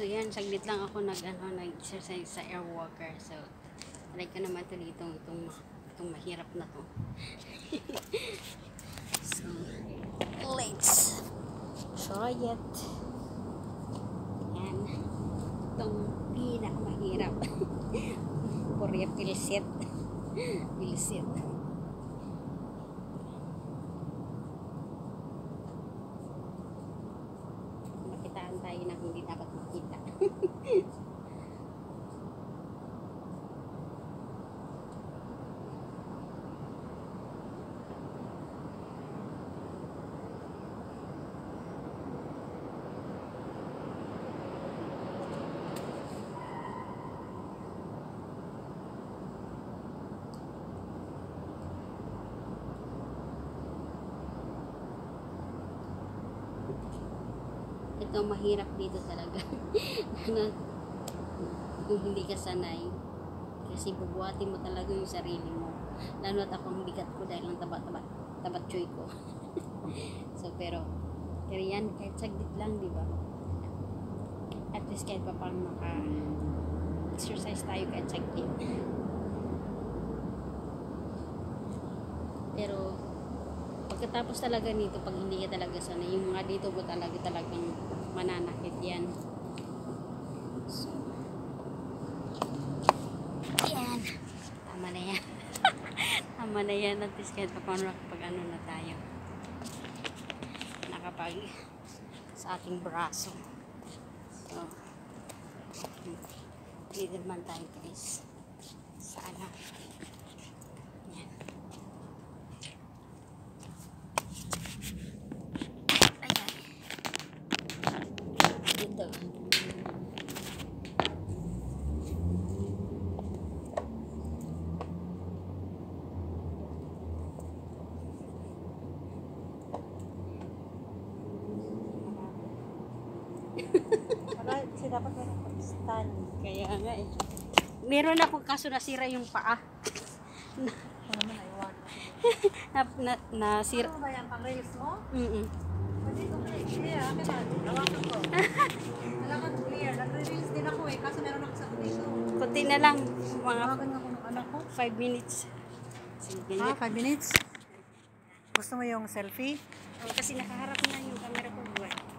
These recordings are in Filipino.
yan, saglit lang ako nag-exercise sa Airwalker. So, try ko naman ito dito, itong mahirap na to. So, let's try it. Yan. Itong pinakamahirap. Korea pilisit. Pilisit. Makitaan tayo na hindi dapat makita. Ito mahirap dito talaga. Kung hindi ka sanay, kasi bubuhatin mo talaga yung sarili mo. Lalo at ako ang bigat ko dahil ang tabat choy ko. So pero yan kahit saglit lang, di ba? At least kahit pa parang maka-exercise tayo kahit saglit. Pero pagkatapos talaga nito, pag hindi ka talaga sanay, yung mga dito ko talagang mananakit yan. So, yan. Tama na yan. Tama na yan. At least kahit pa paano nakapag ano na tayo. Nakapag sa ating braso. So, dito naman tayo guys. Sana. Yan. Ayan. Dito. Kasi dapat meron pang stand. Kaya nga eh. Meron ako kaso nasira yung paa. Ano naman naiwan. Nasira. Ano ba yan? Pang-rails mo? Pwede ko clear. Akin na. Lawakan ko. Kailangan clear. Nag-rails din ako eh. Kaso meron ako sa dito. Kunti na lang. Mga Lawakan ako ng anak ko. 5 minutes. Sige. Ha? 5 minutes? Gusto mo yung selfie? Oh, kasi nakaharap na yung camera ko.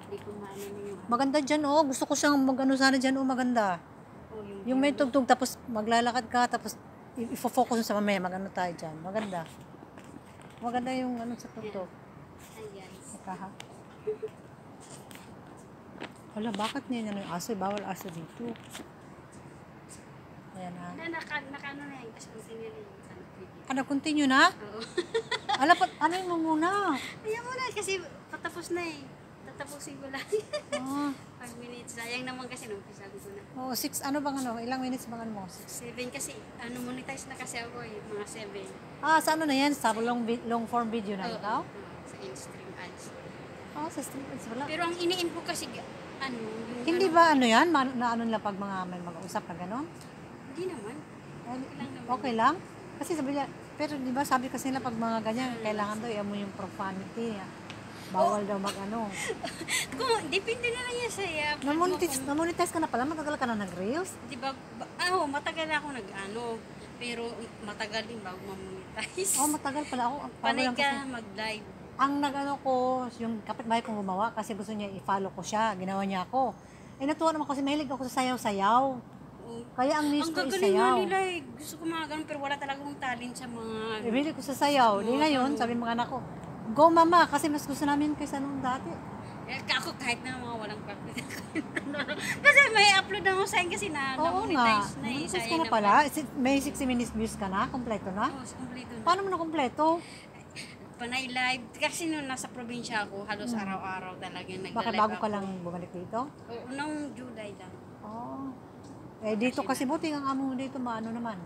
Hindi ko maano na yung... Maganda dyan oh. Gusto ko siyang mag-ano sana dyan oh. Maganda. Oh, Yung may tugtog tapos maglalakad ka tapos i-focus mo sa mamaya. Mag-ano tayo dyan. Maganda. Maganda yung ano sa tugtog. Ayan. Nakaha. Wala, bakit niya yung aso? Bawal aso dito. Ayan ha. Naka-ano na yan. Kasi continue na yung video. Ano, continue na? Oo. Ano yun mo muna? Ayan mo na kasi patapos na eh. Tatapusin ko lang. Oh, 5 minutes. Sayang naman kasi nung sabi ko na. oh 6, ano bang ano? Ilang minutes bang ano mo? 7 kasi, monetize na kasi ako eh. Mga 7. Ah, sa ano na yan? Sa long form video na ikaw? Sa in-stream ads. Oh, sa stream ads wala. Pero ang iniim ko kasi, yung Hindi ba ano yan? Na ano lang pag mga may mag-usap na gano'n? Hindi naman. Okay lang naman. Okay lang? Kasi sabi niya, pero di ba sabi kasi nila pag mga ganyan, kailangan daw i-mo yung profanity. Bawal daw mag-ano. Kung, depende na lang yan sa'yo. Na-monetize ka na pala? Matagal ka na nag-reels? Di ba, matagal na ako nag-ano. Pero matagal din bago ma-monetize. Oh, matagal pala ako. Panay ka mag-live. Ang nag-ano ko, yung kapitbahay kong gumawa kasi gusto niya i-follow ko siya. Ginawa niya ako. Eh, natuwa naman kasi mahilig ako sa sayaw-sayaw. Kaya ang news ko Ang is gagaling nga sayaw. nila eh. Gusto ko mga ganun pero wala talagang talent sa mga... Mahilig ko sa sayaw. Di ngayon, sabi mga anak ko, go mama, kasi mas gusto namin kaysa nung dati. Ako kahit na mga walang practice. Kasi may upload na ako sa akin kasi na-monetize na eh. Monetize ka na pala. May 60 minutes views ka na? Kompleto na? Oo, kompleto na. Paano mo na kompleto? Panay live. Kasi nung nasa probinsya ako, halos araw-araw talaga nagla-live ako. Bakit bago ka lang bumalik dito? Oo, nung July lang. Oh. Eh dito kasi buti ang amo mo dito maano naman.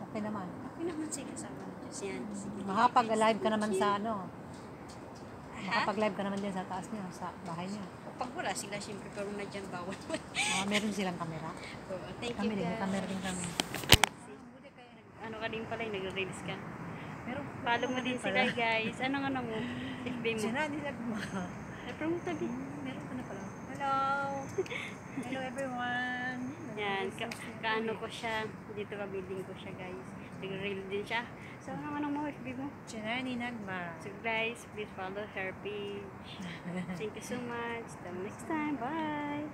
Okay naman. Okay naman sila sa mga Diyos yan. Sige. Makapag-live ka naman sa ano. Makapag-live ka naman din sa taas niya, sa bahay niya. Pag wala sila, syempre, pero nadyan bawal. Meron silang kamera. Thank Kami you din, may guys. camera din kami. Ano ka din pala, nag-release ka. Pero follow mo din sila guys. Anong mo? FB mo? Sina, hindi mo. Ay, promote tabi. Meron ka na pala. Hello. Hello everyone. Yan, kaano ko siya. Dito ka building ko siya, guys. Nag-reel din siya. So, ano mo, FB mo? Janani Nagma. So, guys, please follow her page. Thank you so much. Till next time. Bye!